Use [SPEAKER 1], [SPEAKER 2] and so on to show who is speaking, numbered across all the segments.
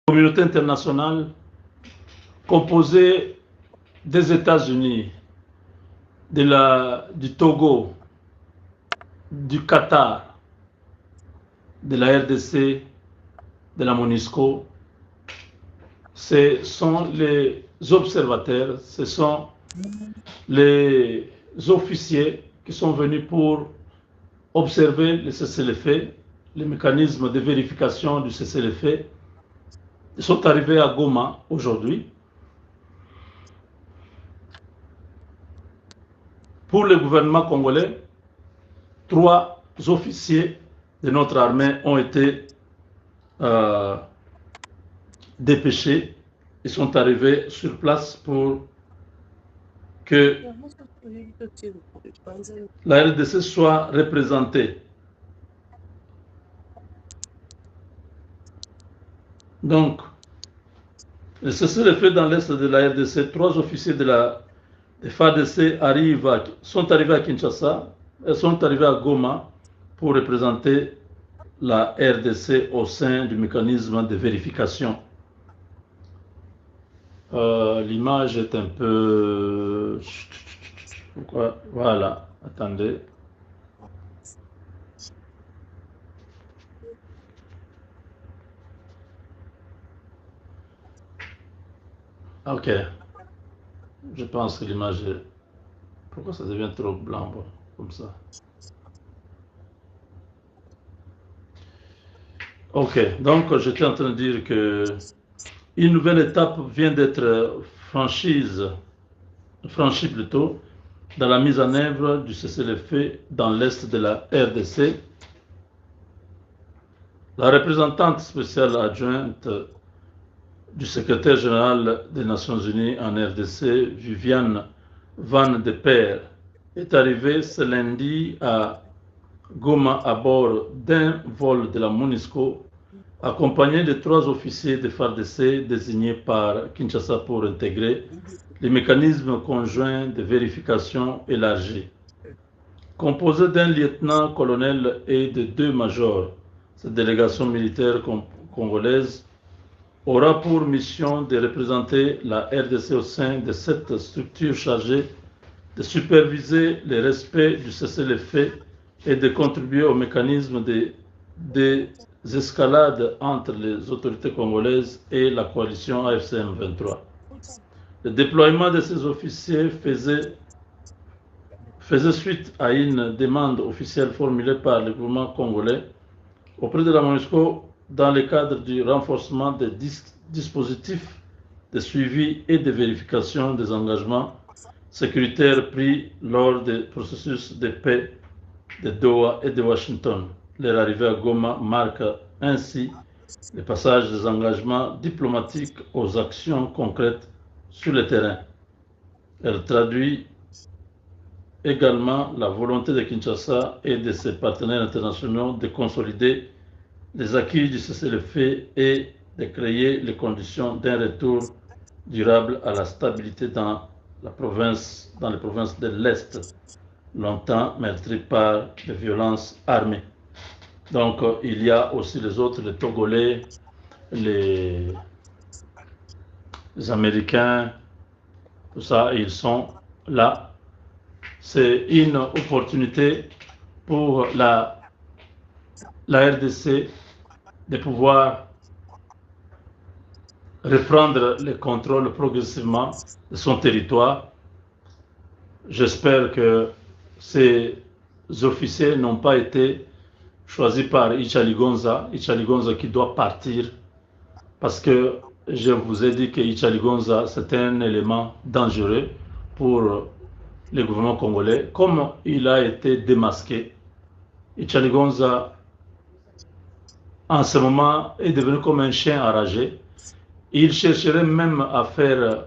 [SPEAKER 1] communauté internationale composée des États-Unis, du Togo, du Qatar, de la RDC, de la MONUSCO, ce sont les observateurs, ce sont les officiers qui sont venus pour observer le cessez-le-feu, les mécanismes de vérification du cessez-le-feu. Ils sont arrivés à Goma aujourd'hui. Pour le gouvernement congolais, 3 officiers de notre armée ont été dépêchés. Ils sont arrivés sur place pour que la RDC soit représentée. Donc, le cessez-le-feu dans l'est de la RDC, 3 officiers de la FARDC sont arrivés à Kinshasa, sont arrivés à Goma pour représenter la RDC au sein du mécanisme de vérification. L'image est un peu... Voilà, attendez. Ok. Je pense que l'image est... Pourquoi ça devient trop blanc comme ça? Ok, donc j'étais en train de dire que une nouvelle étape vient d'être franchie plutôt, dans la mise en œuvre du cessez-le-feu dans l'est de la RDC. La représentante spéciale adjointe du secrétaire général des Nations Unies en RDC, Viviane Van de Peer, est arrivée ce lundi à Goma à bord d'un vol de la MONUSCO, accompagnée de 3 officiers de FARDC désignés par Kinshasa pour intégrer les mécanismes conjoints de vérification élargis. Composée d'un lieutenant-colonel et de 2 majors, cette délégation militaire congolaise aura pour mission de représenter la RDC au sein de cette structure chargée de superviser le respect du cessez-le-feu et de contribuer au mécanisme de désescalade entre les autorités congolaises et la coalition AFCM 23. Le déploiement de ces officiers faisait suite à une demande officielle formulée par le gouvernement congolais auprès de la MONUSCO dans le cadre du renforcement des dispositifs de suivi et de vérification des engagements sécuritaires pris lors des processus de paix de Doha et de Washington. Leur arrivée à Goma marque ainsi le passage des engagements diplomatiques aux actions concrètes sur le terrain. Elle traduit également la volonté de Kinshasa et de ses partenaires internationaux de consolider les acquis du cessez-le-feu et de créer les conditions d'un retour durable à la stabilité dans les provinces de l'Est, longtemps meurtries par les violences armées. Donc, il y a aussi les autres, les Togolais, les Américains, tout ça, ils sont là. C'est une opportunité pour la RDC de pouvoir reprendre le contrôle progressivement de son territoire. J'espère que ces officiers n'ont pas été choisis par Ichaligonza qui doit partir, parce que je vous ai dit que Ichaligonza, c'est un élément dangereux pour le gouvernement congolais. Comme il a été démasqué, Ichaligonza, en ce moment, est devenu comme un chien enragé. Il chercherait même à faire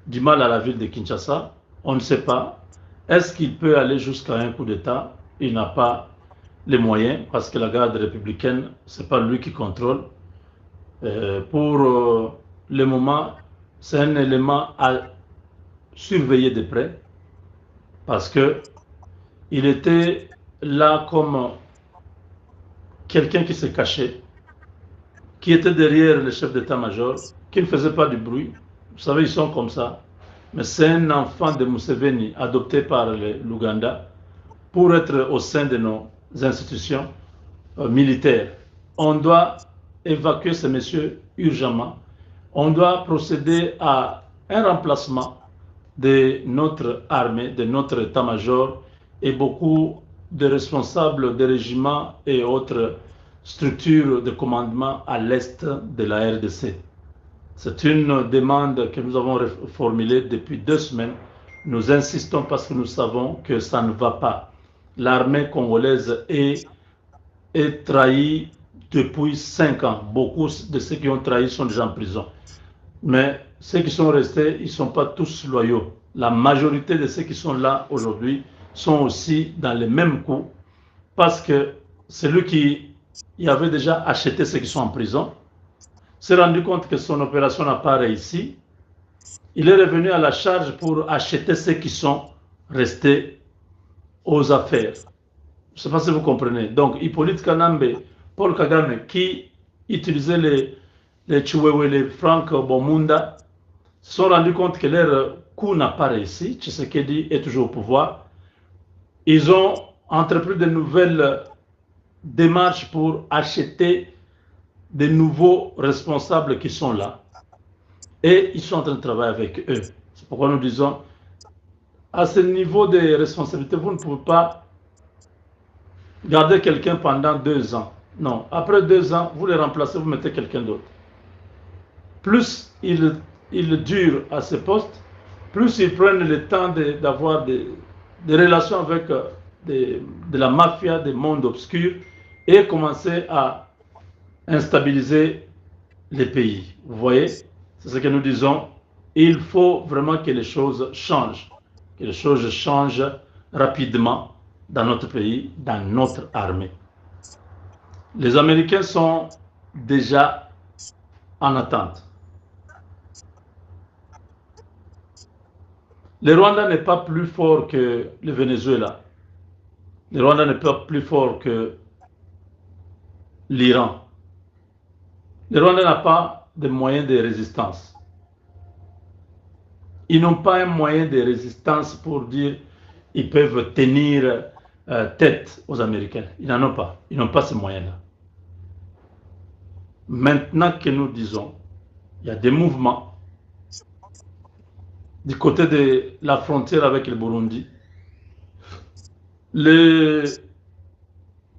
[SPEAKER 1] du mal à la ville de Kinshasa. On ne sait pas. Est-ce qu'il peut aller jusqu'à un coup d'État? Il n'a pas les moyens, parce que la garde républicaine, ce n'est pas lui qui contrôle. Pour le moment, c'est un élément à surveiller de près, parce qu'il était là comme quelqu'un qui se cachait, qui était derrière le chef d'état-major, qui ne faisait pas du bruit. Vous savez, ils sont comme ça. Mais c'est un enfant de Museveni, adopté par l'Ouganda, pour être au sein de nos institutions militaires. On doit évacuer ces messieurs urgemment. On doit procéder à un remplacement de notre armée, de notre état-major et beaucoup de responsables des régiments et autres structures de commandement à l'est de la RDC. C'est une demande que nous avons formulée depuis 2 semaines. Nous insistons parce que nous savons que ça ne va pas. L'armée congolaise est trahie depuis 5 ans. Beaucoup de ceux qui ont trahi sont déjà en prison. Mais ceux qui sont restés, ils ne sont pas tous loyaux. La majorité de ceux qui sont là aujourd'hui sont aussi dans les mêmes coups parce que celui qui avait déjà acheté ceux qui sont en prison s'est rendu compte que son opération n'a pas réussi. Il est revenu à la charge pour acheter ceux qui sont restés aux affaires. Je ne sais pas si vous comprenez. Donc, Hippolyte Kanambe, Paul Kagame, qui utilisait les Chiwewe, les Franck Bomunda, se sont rendus compte que leur coup n'a pas réussi. Tshisekedi est toujours au pouvoir. Ils ont entrepris de nouvelles démarches pour acheter de nouveaux responsables qui sont là. Et ils sont en train de travailler avec eux. C'est pourquoi nous disons, à ce niveau de responsabilité, vous ne pouvez pas garder quelqu'un pendant 2 ans. Non, après 2 ans, vous le remplacez, vous mettez quelqu'un d'autre. Plus il dure à ce poste, plus ils prennent le temps d'avoir des relations avec de la mafia, des mondes obscurs, et commencer à instabiliser les pays. Vous voyez, c'est ce que nous disons. Il faut vraiment que les choses changent, que les choses changent rapidement dans notre pays, dans notre armée. Les Américains sont déjà en attente. Le Rwanda n'est pas plus fort que le Venezuela. Le Rwanda n'est pas plus fort que l'Iran. Le Rwanda n'a pas de moyens de résistance. Ils n'ont pas un moyen de résistance pour dire qu'ils peuvent tenir tête aux Américains. Ils n'en ont pas. Ils n'ont pas ces moyens-là. Maintenant que nous disons, il y a des mouvements du côté de la frontière avec le Burundi. Le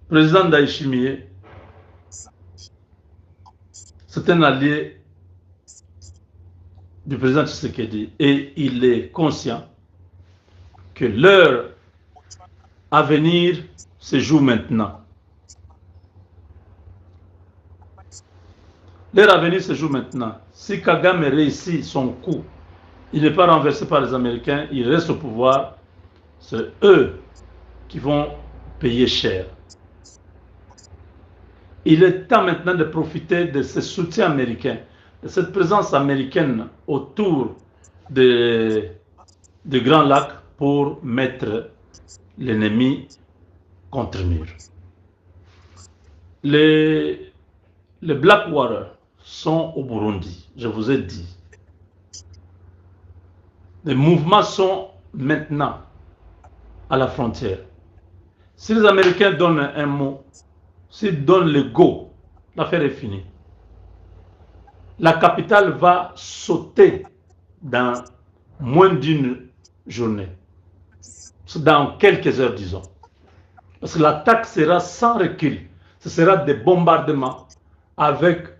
[SPEAKER 1] président Ndayishimiye, c'est un allié du président Tshisekedi et il est conscient que leur avenir se joue maintenant. Leur avenir se joue maintenant. Si Kagame réussit son coup, il n'est pas renversé par les Américains, il reste au pouvoir, c'est eux qui vont payer cher. Il est temps maintenant de profiter de ce soutien américain, de cette présence américaine autour du Grand Lac pour mettre l'ennemi contre mur. Les Black Warriors sont au Burundi, je vous ai dit. Les mouvements sont maintenant à la frontière. Si les Américains donnent un mot, s'ils donnent le go, l'affaire est finie. La capitale va sauter dans moins d'une journée. Dans quelques heures, disons. Parce que l'attaque sera sans recul. Ce sera des bombardements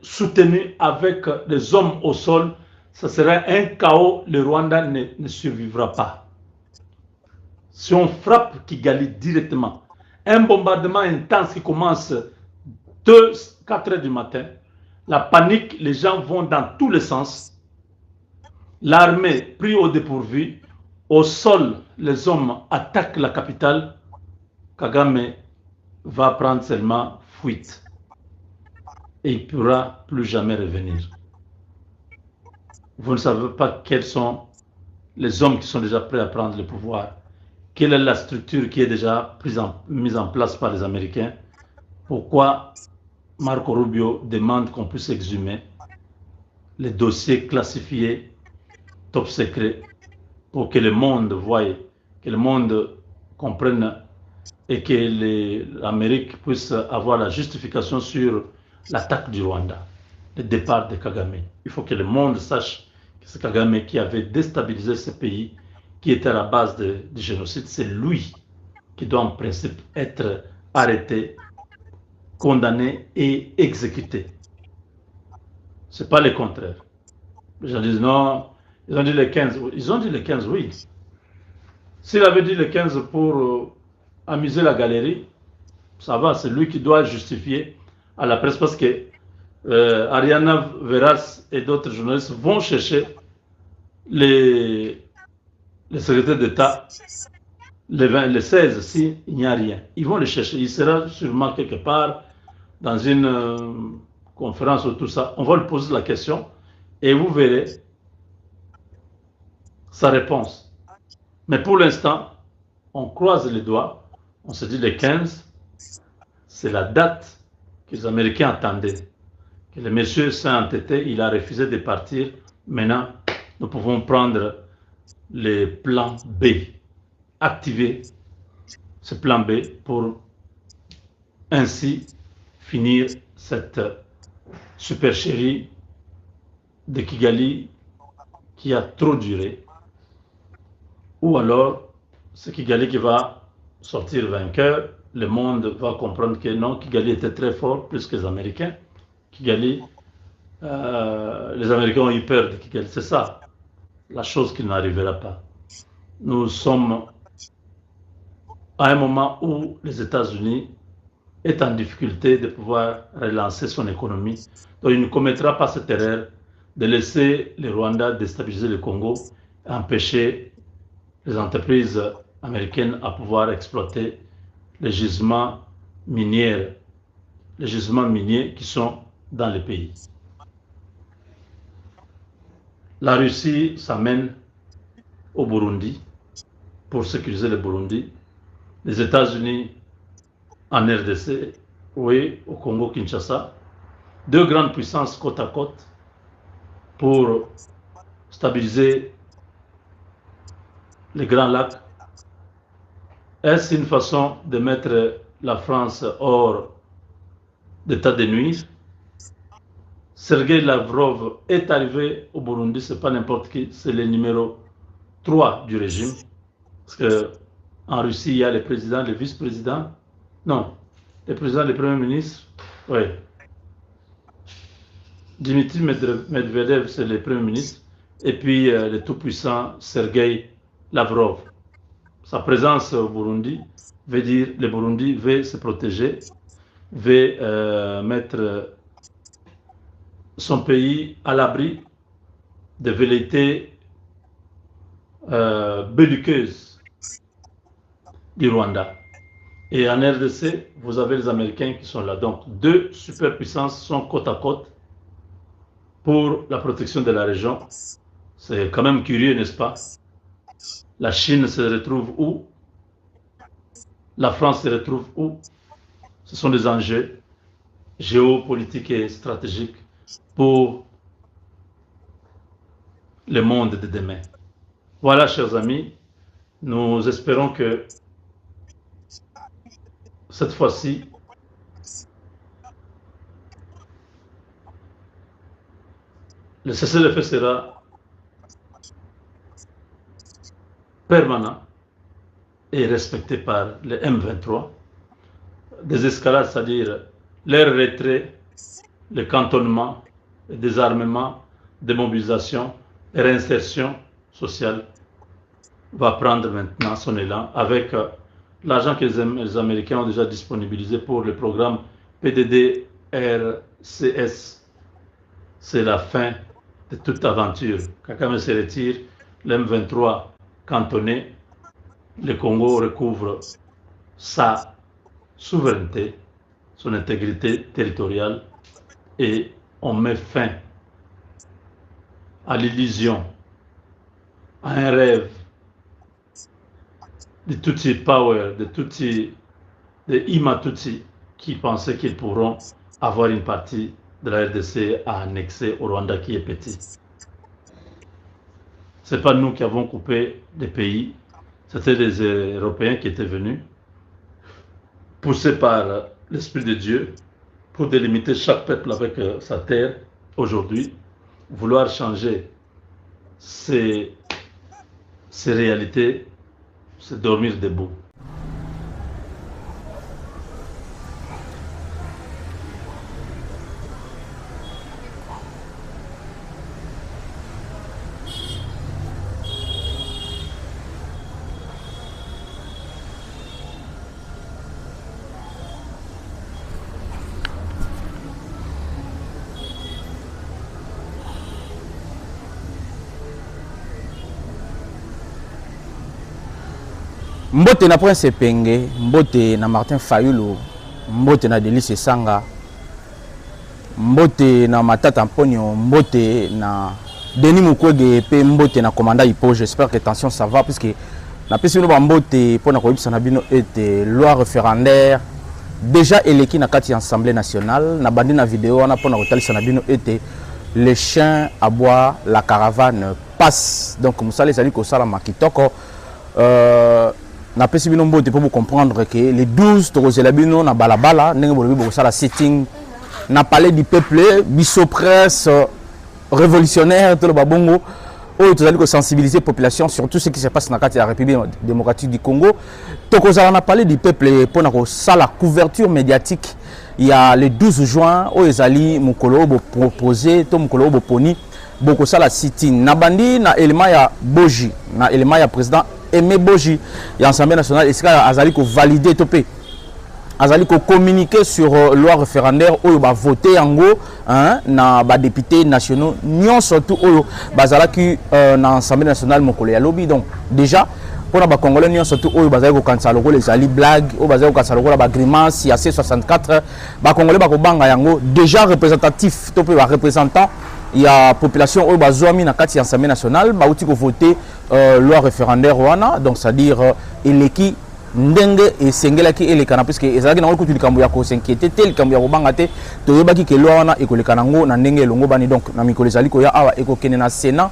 [SPEAKER 1] soutenus avec des hommes au sol. Ce sera un chaos. Le Rwanda ne survivra pas. Si on frappe Kigali directement, un bombardement intense qui commence 4 heures du matin, la panique, les gens vont dans tous les sens. L'armée pris au dépourvu, au sol, les hommes attaquent la capitale. Kagame va prendre seulement fuite. Et il ne pourra plus jamais revenir. Vous ne savez pas quels sont les hommes qui sont déjà prêts à prendre le pouvoir. Quelle est la structure qui est déjà mise en place par les Américains? Pourquoi Marco Rubio demande qu'on puisse exhumer les dossiers classifiés top secret pour que le monde voie, que le monde comprenne et que l'Amérique puisse avoir la justification sur l'attaque du Rwanda, le départ de Kagame. Il faut que le monde sache que c'est Kagame qui avait déstabilisé ce pays, qui était à la base du génocide. C'est lui qui doit en principe être arrêté, condamné et exécuté. Ce n'est pas le contraire. Les gens disent non, ils ont dit le 15. Ils ont dit le 15, oui. S'il avait dit le 15 pour amuser la galerie, ça va, c'est lui qui doit justifier à la presse parce que Ariana Veras et d'autres journalistes vont chercher les secrétaires d'État le 16 s'il n'y a rien. Ils vont les chercher. Il sera sûrement quelque part dans une conférence ou tout ça. On va lui poser la question et vous verrez sa réponse. Mais pour l'instant, on croise les doigts. On se dit le 15, c'est la date que les Américains attendaient. Que le monsieur s'est entêté, il a refusé de partir. Maintenant, nous pouvons prendre les plans B, activer ce plan B pour ainsi finir cette supercherie de Kigali qui a trop duré. Ou alors, c'est Kigali qui va sortir vainqueur. Le monde va comprendre que non, Kigali était très fort, plus que les Américains. Kigali, les Américains ont eu peur de Kigali. C'est ça, la chose qui n'arrivera pas. Nous sommes à un moment où les États-Unis est en difficulté de pouvoir relancer son économie. Donc il ne commettra pas cette erreur de laisser les Rwandais déstabiliser le Congo et empêcher les entreprises américaines à pouvoir exploiter les gisements miniers qui sont dans le pays. La Russie s'amène au Burundi pour sécuriser le Burundi. Les États-Unis en RDC, oui, au Congo-Kinshasa. Deux grandes puissances côte à côte pour stabiliser les Grands Lacs. Est-ce une façon de mettre la France hors d'état de nuire? Sergei Lavrov est arrivé au Burundi, ce n'est pas n'importe qui, c'est le numéro 3 du régime. Parce qu'en Russie, il y a le président, le vice-président. Non, le président, le premier ministre. Oui. Dimitri Medvedev, c'est le premier ministre. Et puis le tout-puissant Sergei Lavrov. Sa présence au Burundi veut dire que le Burundi veut se protéger, veut mettre son pays à l'abri des velléités belliqueuses du Rwanda. Et en RDC, vous avez les Américains qui sont là. Donc, deux superpuissances sont côte à côte pour la protection de la région. C'est quand même curieux, n'est-ce pas? La Chine se retrouve où? La France se retrouve où? Ce sont des enjeux géopolitiques et stratégiques pour le monde de demain. Voilà, chers amis, nous espérons que cette fois-ci, le cessez-le-feu sera permanent et respecté par le M23. Des escalades, c'est-à-dire leur retrait, le cantonnement, le désarmement, démobilisation et réinsertion sociale va prendre maintenant son élan avec l'argent que les Américains ont déjà disponibilisé pour le programme PDD-RCS. C'est la fin de toute aventure. Kagame se retire, l'M23 cantonné, le Congo recouvre sa souveraineté, son intégrité territoriale et on met fin à l'illusion, à un rêve de Tutsi Power, de Ima Tutsi qui pensaient qu'ils pourront avoir une partie de la RDC à annexer au Rwanda qui est petit. Ce n'est pas nous qui avons coupé des pays, c'était les Européens qui étaient venus, poussés par l'Esprit de Dieu, pour délimiter chaque peuple avec sa terre. Aujourd'hui, vouloir changer ces réalités, c'est dormir debout.
[SPEAKER 2] Mbote na Prince Penge, mbote na Martin Fayulu, mbote na Delice Sanga, mbote na Matata Mponyo, mbote na Denis Mukwege, pe mbote na Commandant Hippo. J'espère que tension ça va, puisque na pesi no mbote pour na koyebisa na bino ete loi référendaire déjà eleki na kati Assemblée nationale, na bandi na vidéo wana pour na kotalisa na bino ete les chiens aboient, la caravane passe. Donc musala ezali ko sala makitoko na pesi bino mbote pour vous comprendre que les 12 tokozela bino na balabala ndenge bolobi bokosala sitting na palais du peuple biso presse révolutionnaire to le babongo oyo tozali ko sensibiliser population sur tout ce qui se passe na kati ya République démocratique du Congo. Tokozala na palais du peuple pour na kosala couverture médiatique. Il y a le 12 juin oyo ezali mokolo bo proposer to mokolo bo poni bokosala sitting na bandi na élément ya Boji na élément ya président Aimé Boji et l'Assemblée nationale, est-ce qu'Azali ko valider topé, Azali ko communiquer sur loi référendaire où va voter en gros, hein, na ba députés nationaux, non surtout où bazala qui na l'Assemblée nationale mokolo ya lobby. Donc déjà pour na ba congolais non surtout où bazali ko kansalo ko les ali blague, où bazali ko kansalo ko la ba grimace, il y a C64 ba congolais ba ko banga yango déjà représentatif topé ba représentant. Il y a population au bazoami na kati Assemblée nationale ba uti ko voter loi référendaire wana, donc c'est-à-dire eleki ndenge et sengela ki elekana puisque ezalaki na ko likambo ya ko s'inquiéter te likambo ya ko banga te to yebaki ke loi wana ekolekana ngo na ndenge longo bani. Donc na mikolo ezali ko ya awa ekokene na Sénat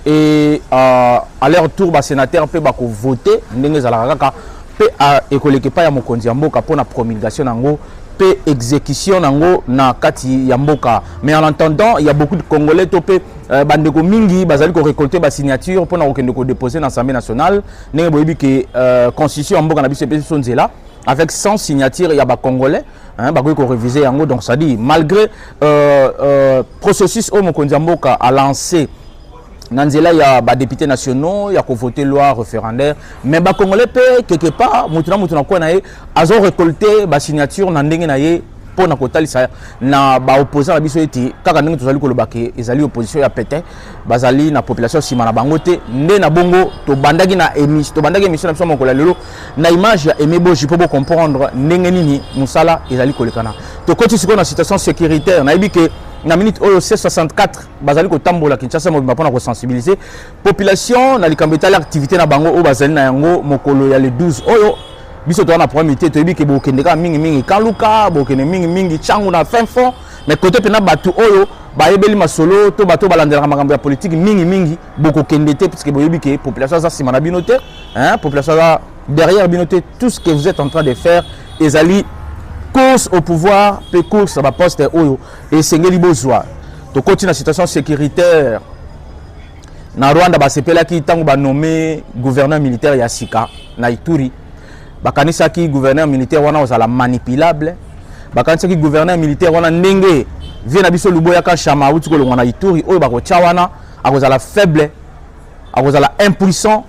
[SPEAKER 2] et à leur tour ba sénateur pe ba ko voter ndenge ezalaka kaka pe ekoleke pa ya mokonzi ya mboka pour na promulgation nango pe exécution nango na kati ya mboka. Mais en attendant, il y a beaucoup de Congolais topé bandeko mingi bazali ko récolter ba signature pour na okende ko déposer dans l'Assemblée nationale. Ndenge boyebi que constitution mboka na biso pe sonzela avec 100 signatures il y a ba Congolais hein ba ko réviser yango. Donc ça dit malgré processus au mokonzi mboka a lancé Nanzela, il y a des députés nationaux, il y a voté loi référendaire, mais les Congolais, quelque part, ils ont récolté des signatures pour na kotali sa na ba opposant biso eti kaka ndenge tozali koloba ke ezali opposition ya pété bazali na population sima na bango te nde na bongo to bandaki na émission na biso mokola lelo na image ya Aimé Boji pour comprendre ndenge nini musala ezali kolekana to koti siko na situation sécuritaire na yebi ke na minute oyo C64 bazali ko tambola Kinshasa mo bima pona ko sensibiliser population na likambo etali activité na bango o bazali na yango mokolo ya le 12 oyo biso to na promisité to yebi ke bokendeka mingi kaluka bokende mingi changu na fin fond mais côté pena batu oyo ba yebeli masolo to bato balandela makambo ya politique mingi bokokende te parce que boyebi ke population za sima na binote hein population za derrière binote tout ce que vous êtes en train de faire ezali course au pouvoir pe course ba poste oyo et sengeli bozwa to continue la situation sécuritaire na Rwanda ba sepela ki tango ba nommé gouverneur militaire ya Sika na Ituri bakanisa ki gouverneur militaire wana ozala manipulable bakanisa ki gouverneur militaire wana ndenge vie na biso luboya ka chama uti ko longwa na Ituri oyo bako tia wana akozala faible akozala impuissant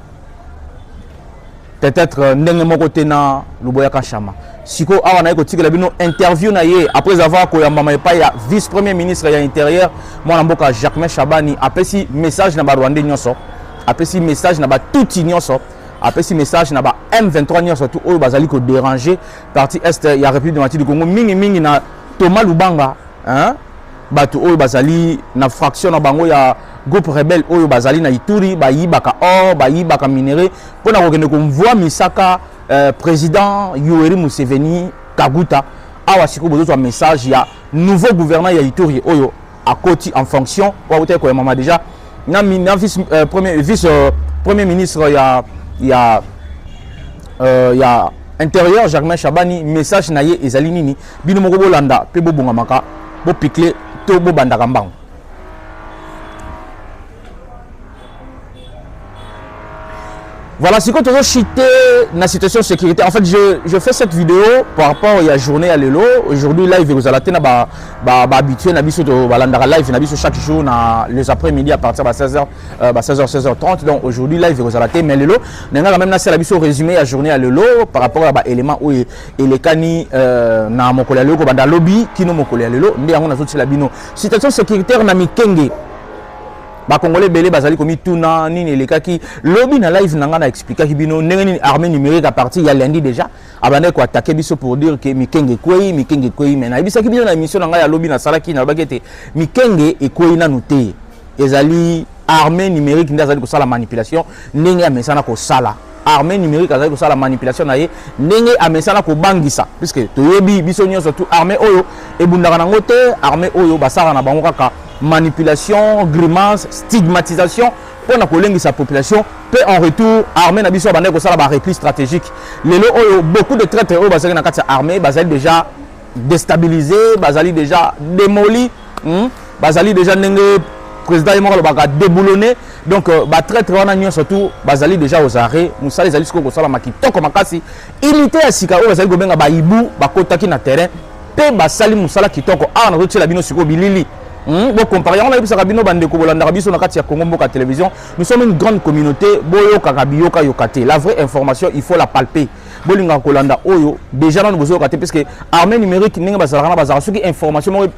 [SPEAKER 2] peut-être ndenge moko te na luboya ka chama siko awa na ko tikela bino interview na ye après avoir ko yamba mai pa ya vice premier ministre ya intérieur mwana mboka Jacques Chabani apesi message na ba Rwandais nyonso apesi message na ba tuti nyonso apesi message na ba M23 nyonso tout oyo bazali ko déranger partie est ya République démocratique du Congo mingi na Thomas Lubanga hein bato oyo bazali na fraction na bango ya groupe rebelle oyo bazali na Ituri bayibaka or bayibaka minerai pona kokende ko mvoa misaka président Yoweri Museveni Kaguta awa siko bozo message ya nouveau gouverneur ya Ituri oyo à côté en fonction pour vous dire maman déjà na vice premier ministre il y a intérieur Germain Chabani message na ye ezali nini bino moko bolanda pe bobonga maka bo piquer to bo bandaka mbango. Voilà, c'est quand on a chité la situation de sécurité. En fait, je fais cette vidéo par rapport à la journée à l'élo. Aujourd'hui, live, vous allez habitué à live, chaque jour, les après-midi à partir de 16h, 16h30. Donc aujourd'hui, live, vous allez mais l'élo. Nous avons même la résumé à la journée à l'élo par rapport à l'élément où les cani na mokole à l'élo, dans lobby, qui nous mokole à l'élo. Nous avons la situation sécuritaire na mikenge. Ba congolais belé bazali komi tuna nini les kaki lobby na live nanga na expliquer bino ndenge armée numérique à partir il y a lundi déjà abandé ko attaquer biso pour dire que mikenge kwei mais na bisa ki bino na émission nanga ya lobby na salaki na bagete mikenge e kwei na noté ezali armée numérique ndazali ko sala manipulation ndenge amesana ko sala armée numérique azali ko sala manipulation na ye ndenge amesana ko bangisa puisque toyebi biso nyonso tout armée oyo ebundaka nango te armée oyo basara na bango kaka manipulation, grimace, stigmatisation pour sa population. Peu en retour, armée n'a pas de repli stratégique. Beaucoup de traîtres au Bazali armée, Bazali déjà déstabilisé, Bazali déjà démoli, Bazali déjà président est déboulonné. Donc, traître surtout, Bazali déjà aux arrêts, Moussa les alisco Sala Maki, Toko Makasi, ilité à Sika, Bazali Gobenga Baibou, Bakotaki na terrain, Pe Basali Moussala Kitoko, on a retiré la bino sur Bilili. Bon, comparé à la télévision, nous sommes une grande communauté. La vraie information, il faut la palper. Déjà, nous avons parce que l'armée numérique, nous avons information.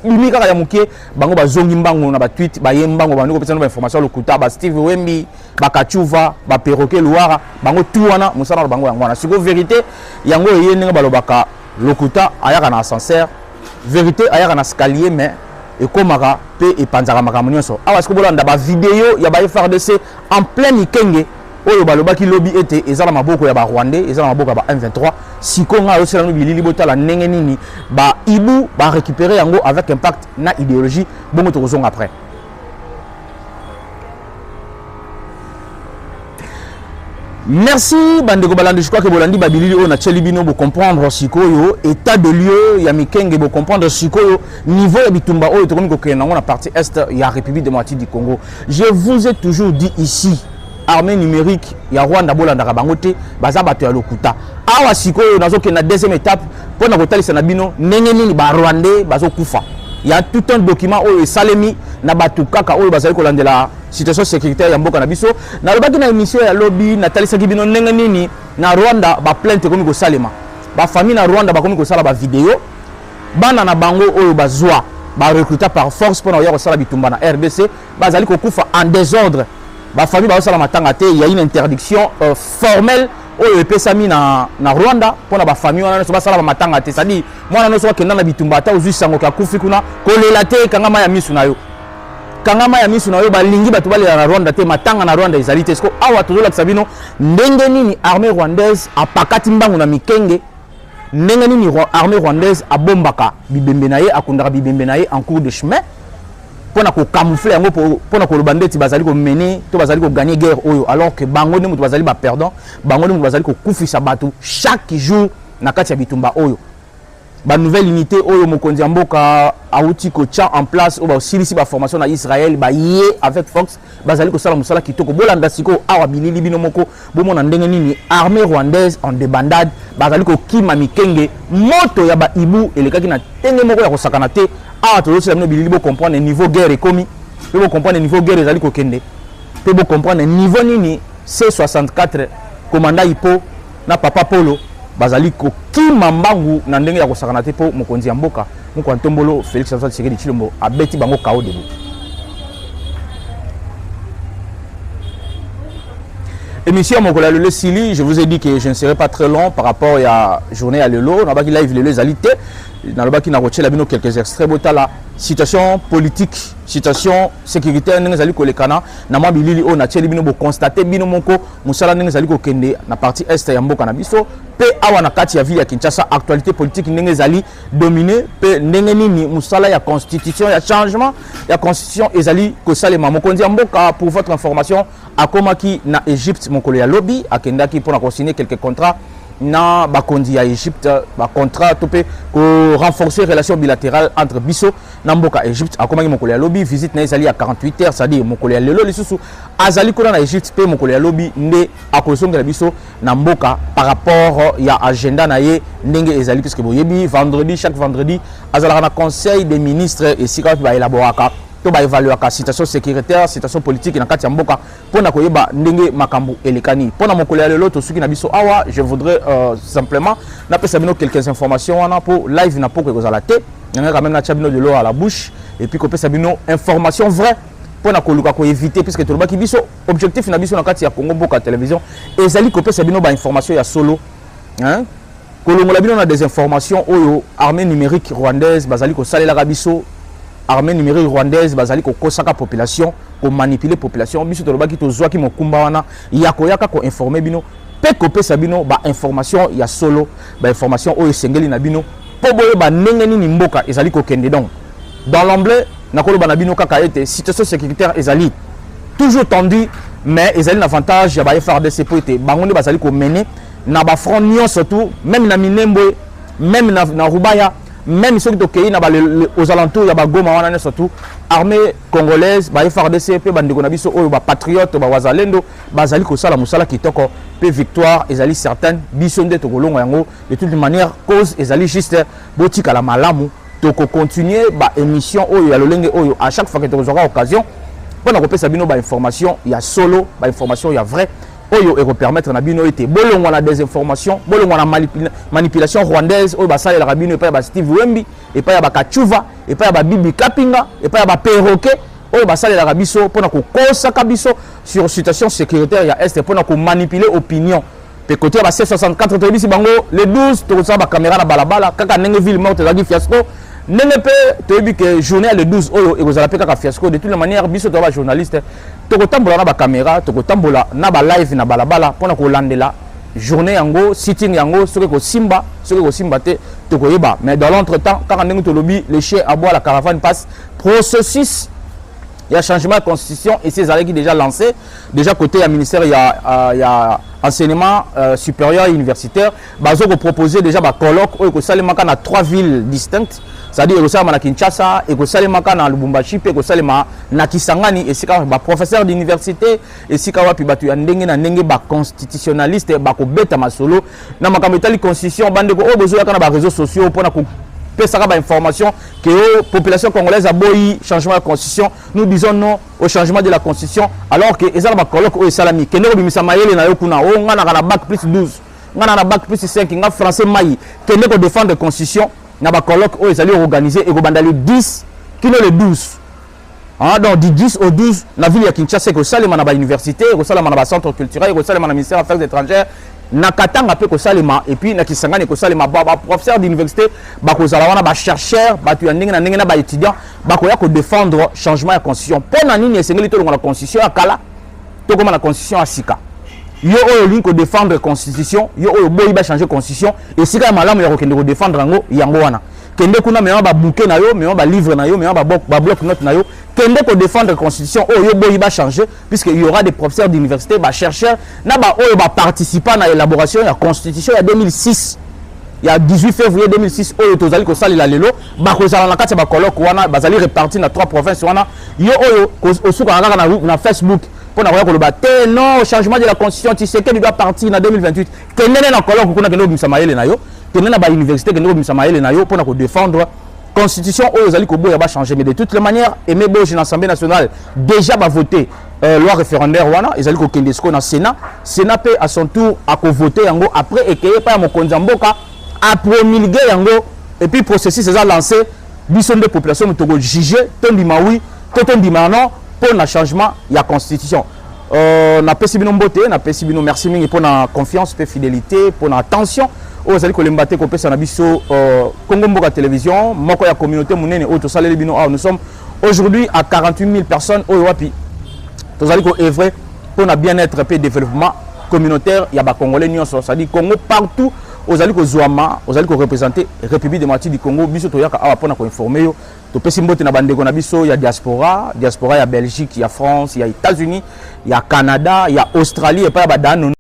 [SPEAKER 2] Unique à Yamuke, bango bazongi mbango na ba tweet ba yembango bango pesa na information lokuta ba Steve Wembi ba Kachuva ba Perroquet Loara bango tuwana musala bango yango na siko vérité yango yene balobaka lokuta ayaka na ascenseur vérité ayaka na escalier mais et komaka pe et panzaka makambo nyonso awa siko bolanda ba vidéo ya ba FRDC en plein Ikenge oyo balobaki lobby ete ezala maboko ya ba Rwandais ezala maboko ya ba M23 sikonga osela no bilili botala ndenge nini ba ibu ba récupérer yango avec impact na idéologie bongo tokozonga après. Merci bandeko balandi, je crois que bolandi babilili on a chelibino pour comprendre sikoyo état de lieu ya mikenge pour comprendre sikoyo niveau ya bitumba oyo tokomi ko kena na partie est ya République démocratique du Congo. Je vous ai toujours dit ici armée numérique ya Rwanda bolanda bangote baza bato ya lokuta awa sikoyo nazo ke na deuxième étape pour na kotalisa na bino ndenge nini ba Rwandais bazo kufa. Il y a tout un document oyo salemi na batu kaka oyo bazali ko landela situation sécuritaire ya mboka na biso na lobaki na émission ya lobby na talisa kibino ndenge nini na Rwanda ba plainte komi ko salema ba famille na Rwanda ba komi ko sala ba vidéo bana na bango oyo bazwa ba recruter par force pour na ya ko sala bitumba na RDC bazali ko kufa en désordre ba famille ba sala matanga te il y a une interdiction formelle oyo epesami na Rwanda pour na ba famille wana so ba sala matanga te c'est-à-dire mwana no so kenda na bitumba ta ozu sango ka kufi kuna kolela te kangama ya misu na yo kangama ya misu na yo balingi batu balela na Rwanda te matanga na Rwanda ezali te sko awa tozola kisabino ndenge nini armée rwandaise apakati mbangu na mikenge ndenge nini armée rwandaise abombaka bibembe na ye akundaka bibembe na ye en cours de chemin pour na ko camoufler yango pour na ko lobandeti bazali ko mener to bazali ko gagner guerre oyo alors que bango ne mutu bazali ba perdant bango ne mutu bazali ko kufisa batu chaque jour na kati ya bitumba oyo ba nouvelle unité oyo mokonzi mboka auti ko tcha en place o ba silisi ba formation na Israël ba yé avec Fox bazali ko sala musala kitoko bolanda siko awa bilili bino moko bomona ndenge nini armée rwandaise en débandade bazali ko kima mikenge moto ya ba ibu elekaki na tenge moko ya ko sakana te awa to sala bilili bo comprendre niveau guerre ekomi pe bo comprendre niveau guerre ezali ko kende pe bo comprendre niveau nini C64 commandant Ipo na papa Polo bazali ko kima mbangu na ndenge ya kosakana te po mokonzi ya mboka moko Ntombolo Félix Antoine Tshisekedi Tshilombo abeti bango kao debout. Émission Mokola Lelo Sili, je vous ai dit que je ne serai pas très long par rapport à la journée à Lelo, on a pas live Lelo Zalité. dans le bas qui n'a retiré quelques extraits la situation politique, situation sécuritaire n'engazali ko lekana na mabilili o na tcheli bino bo constater bino moko musala n'engazali ko kende na partie est ya mboka na biso pe awa na kati ya ville ya Kinshasa actualité politique n'engazali dominer pe ndengeni ni musala ya constitution ya changement ya constitution ezali ko salema mokonzi ya mboka pour votre information akomaki na Égypte mokolo ya lobby akendaki pour na signer quelques contrats na bakondi ya Égypte ba contrat topé ko renforcer relation bilatérale entre biso na mboka Égypte akomaki mokolo ya lobby visite na ezali ya 48 heures c'est-à-dire mokolo ya lelo lisusu azali kona na Égypte pe mokolo ya lobby nde akosongela biso na mboka par rapport ya agenda na ye ndenge ezali puisque boyebi vendredi chaque vendredi azala na conseil des ministres et sika ba élaboraka to ba évaluer la situation sécuritaire, situation politique na kati ya mboka pona koyeba ndenge makambo elekani pona mokolo ya lelo to suki na biso awa je voudrais simplement na pesa bino quelques informations wana pour live na poko kozala te nganga quand même na chabino de l'eau à la bouche et puis ko pesa bino information vraie pona koluka ko éviter puisque to lobaki biso objectif na biso na kati ya Congo Mboka télévision ezali ko pesa bino ba information ya solo hein kolongola bino na des informations oyo armée numérique rwandaise bazali ko salela biso armée numérique rwandaise bazali ko kosaka population ko manipuler population biso to lobaki to zwaki mokumba wana yakoyaka ko informer bino pe ko pesa bino ba information ya solo ba information oyo sengeli na bino po boye ba ndenge nini mboka ezali ko kende donc dans l'emblée nakolo ba na bino kaka ete situation sécuritaire ezali toujours tendue mais ezali l'avantage ya ba FARDC po ete bangonde bazali ko mener na ba front nyon surtout même na Minembwe même na Rubaya même ceux qui sont aux alentours, il y a Goma, surtout armée congolaise, FARDC, bandeko na biso oyo ba patriote, ba wazalendo, bazali ko sala musala kitoko, pe victoire ezali certaine, biso nde to kolongo yango de toute manière cause ezali juste botika la malamu, to ko continuer ba émission oyo ya lolenge oyo à chaque fois que tu auras occasion, pour ko pesa bino ba information, il y a solo, ba information il y a vrai. Oyo et permettre na bino ete bolongo na des informations bolongo na manipulation rwandaise oyo basale la rabino et pas ba Steve Wembi et pas ba Kachuva et pas ba Bibi Kapinga et pas ba Perroquet oyo basale la rabiso pona ko kosa kabiso sur situation sécuritaire ya est pona ko manipuler opinion pe côté ba C64 tobisi bango le 12 to sa ba caméra na balabala kaka ndenge ville morte la fiasco nene pe toyebi que journée le 12 oyo e kozala pe kaka fiasco de toute la manière biso to ba journaliste tokotambola na ba caméra tokotambola na ba live na balabala pona ko landela journée yango sitting yango soki ko simba te tokoyeba mais dans l'entretemps quand ndenge to lobby les chiens à boire la caravane passe processus il y a changement de constitution et ces arrêts qui déjà lancé déjà côté ya ministère il y a enseignement supérieur et universitaire bazo ko proposer déjà ba colloque oyo ko salemaka na 3 villes distinctes c'est-à-dire ko salema na Kinshasa et ko salemaka na Lubumbashi pe ko salema na Kisangani et sika ba professeur d'université et sika wapi batu ya ndenge na ndenge ba constitutionnaliste ba ko beta masolo na makambo etali constitution bande ko oyo bozo ya kana ba réseaux sociaux pona ko pesaka ba information que la population congolaise a boyi changement de constitution nous disons non au changement de la constitution alors que ezala ba colloque o salami kende ko bimisa mayele na yo kuna o ngana kana bac plus 12 ngana na bac plus 5 nga français mai kende ko défendre la constitution na ba colloque o ezali organiser et ko bandali 10 kino le 12 ah donc du 10 au 12 na ville ya Kinshasa ko salema na ba université ko salema na ba centre culturel ko salema na ministère des affaires étrangères nakatanga pe ko salema et puis na Kisangani ko salema ba professeur d'université ba ko zala wana ba chercheur ba tu ndenge na ndenge na ba étudiant ba ko ya ko défendre changement de constitution pona nini esengeli to la constitution akala to comme la constitution asika yo oyo link ko défendre constitution yo oyo boyi ba changer constitution et sika malamu ya ko kende ko défendre yango wana kende kuna mema ba bouquet na yo mema ba livre na yo mema ba bloc note na yo kende ko défendre la constitution oyo boyi ba changer puisque il y aura des professeurs d'université ba chercheurs na ba oyo ba participant à l'élaboration de la constitution ya 2006 il y a 18 février 2006 oyo tozali ko salela lelo ba ko zala na kati ba colloque wana bazali répartis na 3 provinces wana yo oyo osuka na Facebook pour n'avoir que le bâté non changement de la constitution tu sais que doit partir en 2028 kende na colloque kuna kende bimisa mayele na yo kende na ba université kende bimisa mayele na yo pour na ko défendre constitution oyo zali ko boya ba changer mais de toutes les manières aimé boje na Assemblée nationale déjà ba voter loi référendaire wana ezali ko kende sko na Sénat pe à son tour a ko voter yango après ekeye pa ya mokonzi mboka a promulguer yango et puis processus est lancé biso de population mutoko juger tondima oui tondima non pour le changement il y a constitution na pesi bino mbote na pesi bino merci mingi pour la confiance pe fidélité pour la attention ozali kolemba te kopesa na biso Congo Mboka Télévision moko ya communauté monene oyo tosaleli bino awa. Nous sommes aujourd'hui à 48 000 personnes oyo wapi tozali ko œuvrer pour na bien-être et développement communautaire ya ba Congolais nyonso, c'est-à-dire Congo partout ozali ko zouama ozali ko représenter République démocratique du Congo. Biso toyaka awa pona ko informer yo to pesi mbote na bandeko na biso ya diaspora ya Belgique, ya France, ya États-Unis, ya Canada, ya Australie et pas ya badano